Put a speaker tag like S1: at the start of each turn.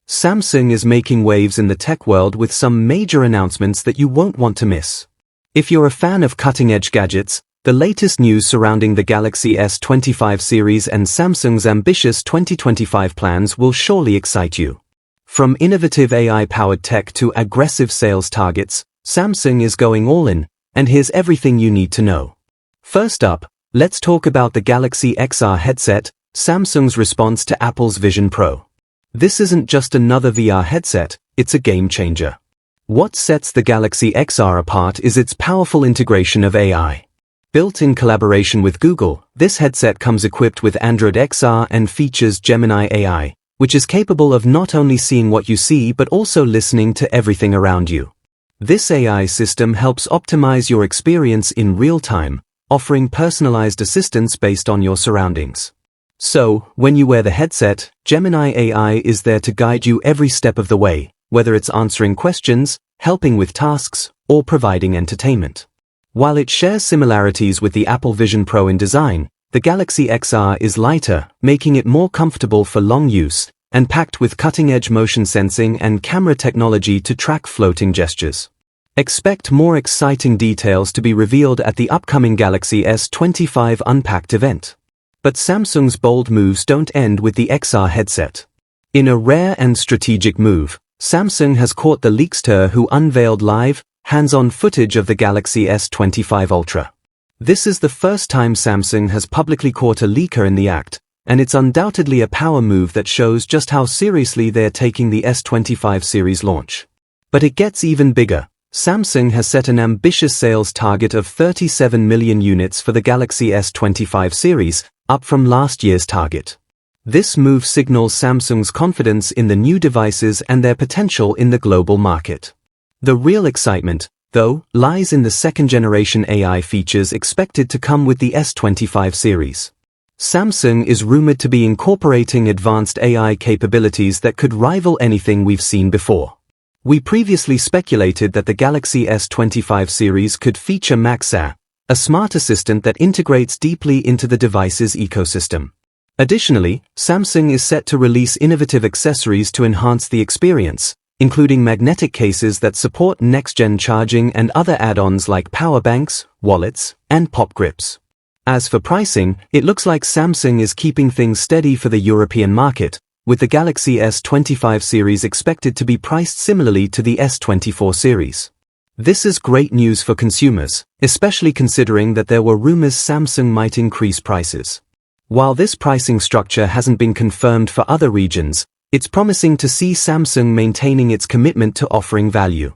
S1: Samsung is making waves in the tech world with some major announcements that you won't want to miss. If you're a fan of cutting-edge gadgets, the latest news surrounding the Galaxy S25 series and Samsung's ambitious 2025 plans will surely excite you. From innovative AI-powered tech to aggressive sales targets, Samsung is going all in, and here's everything you need to know. First up, let's talk about the Galaxy XR headset, Samsung's response to Apple's Vision Pro. This isn't just another VR headset, it's a game changer. What sets the Galaxy XR apart is its powerful integration of AI. Built in collaboration with Google, this headset comes equipped with Android XR and features Gemini AI, which is capable of not only seeing what you see but also listening to everything around you. This AI system helps optimize your experience in real time, offering personalized assistance based on your surroundings. So, when you wear the headset, Gemini AI is there to guide you every step of the way, whether it's answering questions, helping with tasks, or providing entertainment. While it shares similarities with the Apple Vision Pro in design, the Galaxy XR is lighter, making it more comfortable for long use, and packed with cutting-edge motion sensing and camera technology to track floating gestures. Expect more exciting details to be revealed at the upcoming Galaxy S25 Unpacked event. But Samsung's bold moves don't end with the XR headset. In a rare and strategic move, Samsung has caught the leakster who unveiled live, hands-on footage of the Galaxy S25 Ultra. This is the first time Samsung has publicly caught a leaker in the act, and it's undoubtedly a power move that shows just how seriously they're taking the S25 series launch. But it gets even bigger. Samsung has set an ambitious sales target of 37 million units for the Galaxy S25 series, up from last year's target. This move signals Samsung's confidence in the new devices and their potential in the global market. The real excitement, though, lies in the second-generation AI features expected to come with the S25 series. Samsung is rumored to be incorporating advanced AI capabilities that could rival anything we've seen before. We previously speculated that the Galaxy S25 series could feature Maxa, a smart assistant that integrates deeply into the device's ecosystem. Additionally, Samsung is set to release innovative accessories to enhance the experience, including magnetic cases that support next-gen charging and other add-ons like power banks, wallets, and pop grips. As for pricing, it looks like Samsung is keeping things steady for the European market, with the Galaxy S25 series expected to be priced similarly to the S24 series. This is great news for consumers, especially considering that there were rumors Samsung might increase prices. While this pricing structure hasn't been confirmed for other regions, it's promising to see Samsung maintaining its commitment to offering value.